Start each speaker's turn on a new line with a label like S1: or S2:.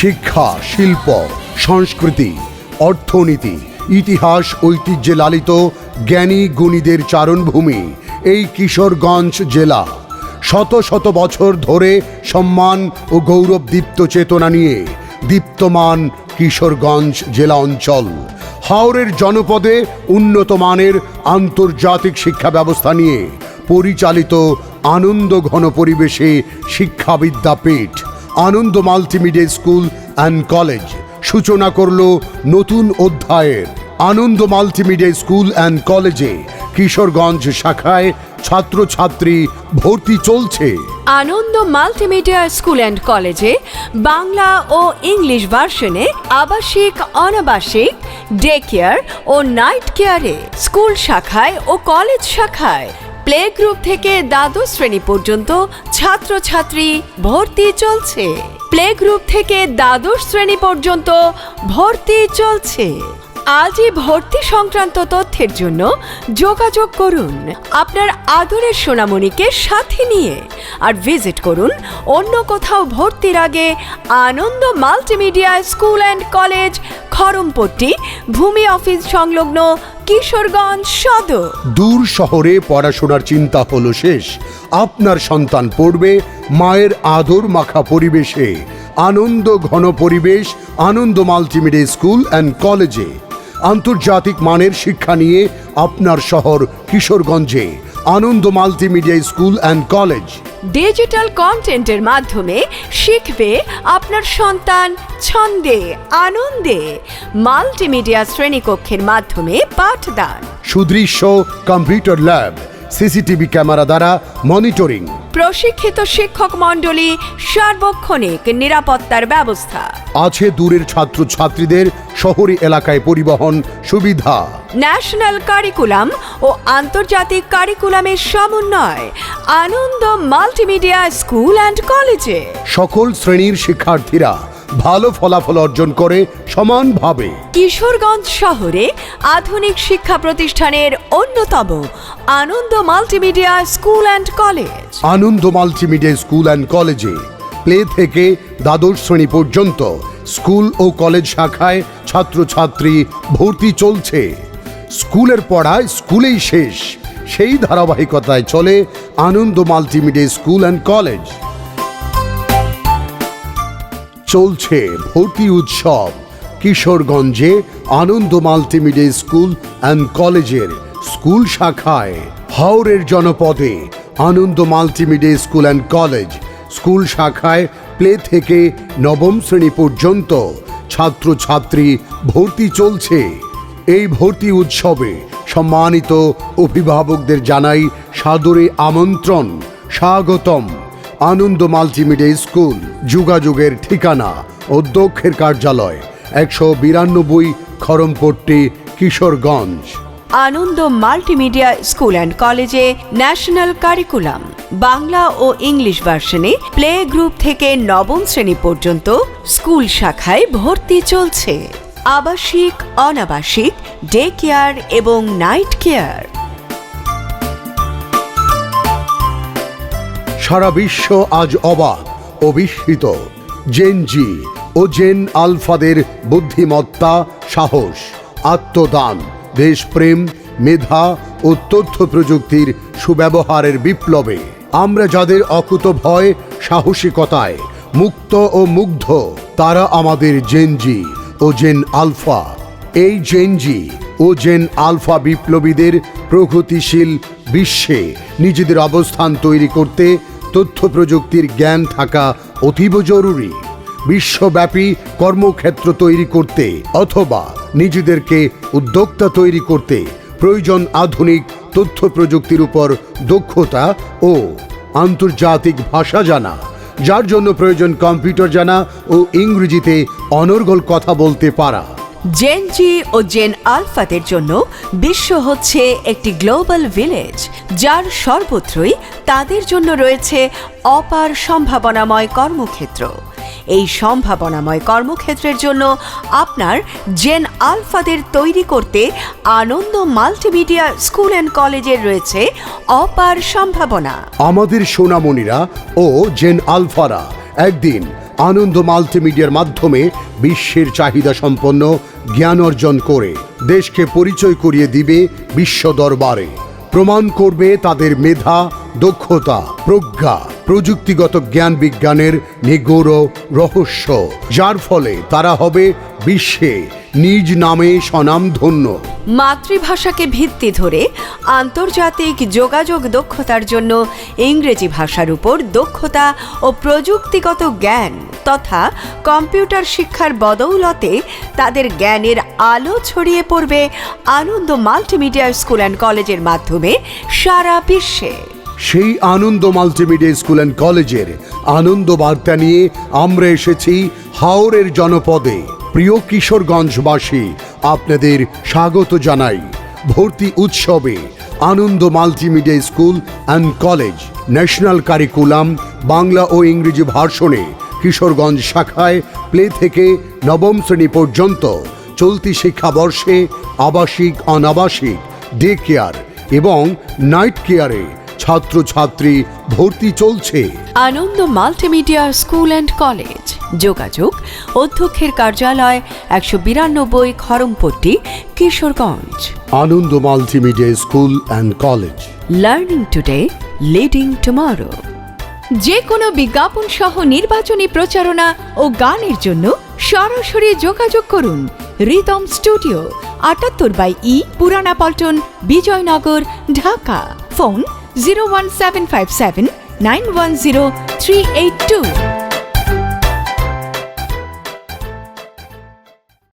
S1: শিক্ষা, শিল্প, সংস্কৃতি, অর্থনীতি, ইতিহাস, ঐতিহ্যে লালিত জ্ঞানী গুণীদের চারণভূমি এই কিশোরগঞ্জ জেলা। শত শত বছর ধরে সম্মান ও গৌরবদীপ্ত চেতনা নিয়ে দীপ্তমান কিশোরগঞ্জ জেলা অঞ্চল। হাওরের জনপদে উন্নত মানের আন্তর্জাতিক শিক্ষা ব্যবস্থা নিয়ে পরিচালিত আনন্দ ঘন পরিবেশে শিক্ষা বিদ্যাপীঠ আনন্দ মাল্টিমিডিয়া স্কুল অ্যান্ড কলেজ সূচনা করল নতুন অধ্যায়ের। আনন্দ মাল্টিমিডিয়া স্কুল অ্যান্ড কলেজে কিশোরগঞ্জ শাখায় ছাত্রছাত্রী ভর্তি চলছে।
S2: আনন্দ মাল্টিমিডিয়া স্কুল অ্যান্ড কলেজে বাংলা ও ইংলিশ ভার্সনে আবাসিক, অনাবাসিক, ডে কেয়ার ও নাইট কেয়ারে, স্কুল শাখায় ও কলেজ শাখায় প্লে গ্রুপ থেকে দ্বাদশ শ্রেণী পর্যন্ত ছাত্রছাত্রী ভর্তি চলছে। প্লে গ্রুপ থেকে দ্বাদশ শ্রেণী পর্যন্ত ভর্তি চলছে। আজই ভর্তি সংক্রান্ত তথ্যের জন্য যোগাযোগ করুন আপনার আদরের সোনামণিকে সাথে নিয়ে, আর ভিজিট করুন অন্য কোথাও ভর্তির আগে আনন্দ মাল্টিমিডিয়া স্কুল অ্যান্ড কলেজ, খড়মপট্টি, ভূমি অফিস সংলগ্ন, কিশোরগঞ্জ সদর।
S1: দূর শহরে পড়াশোনার চিন্তা হলো শেষ, আপনার সন্তান পড়বে মায়ের আদর মাখা পরিবেশে। আনন্দ ঘন পরিবেশ আনন্দ মাল্টিমিডিয়া স্কুল অ্যান্ড কলেজে। আন্তর্জাতিক মানের শিক্ষা নিয়ে আপনার শহর কিশোরগঞ্জে Ananda Multimedia School and College.
S2: Digital কন্টেন্টের মাধ্যমে শিখবে আপনার সন্তান ছন্দে, আনন্দে। মাল্টিমিডিয়া শ্রেণীকক্ষের মাধ্যমে পাঠদান,
S1: সুদৃশ্য কম্পিউটার ল্যাব, সিসিটিভি ক্যামেরা দ্বারা মনিটরিং,
S2: প্রশিক্ষিত শিক্ষক মণ্ডলী, সার্বক্ষণিক নিরাপত্তার ব্যবস্থা।
S1: আছে দূরের ছাত্রছাত্রীদের শহরি এলাকায় পরিবহন সুবিধা।
S2: ন্যাশনাল কারিকুলাম ও আন্তর্জাতিক কারিকুলামের সমন্বয় আনন্দ মাল্টিমিডিয়া স্কুল অ্যান্ড কলেজে
S1: সকল শ্রেণীর শিক্ষার্থীরা ভালো ফলাফল অর্জন করে সমানভাবে।
S2: কিশোরগঞ্জ শহরে আধুনিক শিক্ষা প্রতিষ্ঠানের অন্যতম Ananda Multimedia School and College.
S1: Ananda Multimedia School and কলেজে প্লে থেকে দ্বাদশ শ্রেণী পর্যন্ত স্কুল ও কলেজ শাখায় ছাত্রছাত্রী ভর্তি চলছে। স্কুলের পড়া স্কুলেই শেষ, সেই ধারাবাহিকতায় চলে Ananda Multimedia School and College. চলছে ভর্তি উৎসব কিশোরগঞ্জে আনন্দ মাল্টিমিডিয়া স্কুল অ্যান্ড কলেজের স্কুল শাখায়। হাওরের জনপদে Ananda Multimedia School and College school শাখায় প্লে থেকে নবম শ্রেণী পর্যন্ত ছাত্রছাত্রী ভর্তি চলছে। এই ভর্তি উৎসবে সম্মানিত অভিভাবকদের জানাই সাদরে আমন্ত্রণ, স্বাগতম। আনন্দ মাল্টিমিডিয়া স্কুল, যোগাযোগের ঠিকানা অধ্যক্ষের কার্যালয়, 192 Kharampatti, Kishoreganj.
S2: Ananda Multimedia School and কলেজে ন্যাশনাল কারিকুলাম, বাংলা ও ইংলিশ ভার্সনে প্লে গ্রুপ থেকে নবম শ্রেণী পর্যন্ত স্কুল শাখায় ভর্তি চলছে। আবাসিক, অনাবাসিক, ডে কেয়ার এবং নাইট কেয়ার।
S1: সারা বিশ্ব আজ অবাক ও বিস্মিত জেন জি ও জেন আলফাদের বুদ্ধিমত্তা, সাহস, আত্মদান, দেশপ্রেম, মেধা ও তথ্য প্রযুক্তির সুব্যবহারের বিপ্লবে আমরা যাদের অকুত ভয়, সাহসিকতায় মুক্ত ও মুগ্ধ, তারা আমাদের জেন জি ও জেন আলফা। এই জেন জি ও জেন আলফা বিপ্লবীদের প্রগতিশীল বিশ্বে নিজেদের অবস্থান তৈরি করতে তথ্য প্রযুক্তির জ্ঞান থাকা অতীব জরুরি। বিশ্বব্যাপী কর্মক্ষেত্র তৈরি করতে অথবা নিজেদেরকে উদ্যোক্তা তৈরি করতে প্রয়োজন আধুনিক তথ্য প্রযুক্তির উপর দক্ষতা ও আন্তর্জাতিক ভাষা জানা, যার জন্য প্রয়োজন কম্পিউটার জানা ও ইংরেজিতে অনর্গল কথা বলতে পারা।
S2: জেন জি ও জেন আলফাদের জন্য বিশ্ব হচ্ছে একটি গ্লোবাল ভিলেজ, যার সর্বত্রই তাদের জন্য রয়েছে অপার সম্ভাবনাময় কর্মক্ষেত্র। এই সম্ভাবনাময় কর্মক্ষেত্রের জন্য আপনার জেন আলফাদের তৈরি করতে আনন্দ মাল্টিমিডিয়া স্কুল অ্যান্ড কলেজের রয়েছে অপার সম্ভাবনা।
S1: আমাদের সোনামণিরা ও জেন আলফারা একদিন আনন্দ মাল্টিমিডিয়ার মাধ্যমে বিশ্বের চাহিদা সম্পন্ন জ্ঞান অর্জন করে দেশকে পরিচয় করিয়ে দিবে বিশ্ব দরবারে। প্রমাণ করবে তাদের মেধা, দক্ষতা, প্রজ্ঞা, প্রযুক্তিগত জ্ঞান বিজ্ঞানের নিগূঢ় রহস্য, যার ফলে তারা হবে বিশ্বে নিজ নামে স্বনামধন্য।
S2: মাতৃভাষাকে ভিত্তি ধরে আন্তর্জাতিক যোগাযোগ দক্ষতার জন্য ইংরেজি ভাষার উপর দক্ষতা ও প্রযুক্তিগত জ্ঞান তথা কম্পিউটার শিক্ষার বদৌলতে তাদের জ্ঞানের আলো ছড়িয়ে পড়বে আনন্দ মাল্টিমিডিয়া স্কুল অ্যান্ড কলেজের মাধ্যমে সারা বিশ্বে।
S1: সেই আনন্দ মাল্টিমিডিয়া স্কুল অ্যান্ড কলেজের আনন্দ বার্তা নিয়ে আমরা এসেছি হাওরের জনপদে। প্রিয় কিশোরগঞ্জবাসী, আপনাদের স্বাগত জানাই ভর্তি উৎসবে। Ananda Multimedia School and College national curriculum Bangla ও ইংরেজি ভার্সনে কিশোরগঞ্জ শাখায় প্লে থেকে নবম শ্রেণী পর্যন্ত চলতি শিক্ষাবর্ষে আবাসিক, অনাবাসিক, ডে কেয়ার এবং নাইট কেয়ারে ছাত্রছাত্রী ভর্তি চলছে।
S2: Ananda Multimedia School and College, যোগাযোগ অধ্যক্ষের কার্যালয়, 192 Kharampatti, Kishoreganj.
S1: Ananda Multimedia School and College,
S2: learning today, leading tomorrow. যে কোনো বিজ্ঞাপন সহ নির্বাচনী প্রচারণা ও গানের জন্য সরাসরি যোগাযোগ করুন রিদম স্টুডিও, 78/E, পুরানা পল্টন, বিজয়নগর, ঢাকা। ফোন 01757 910 382।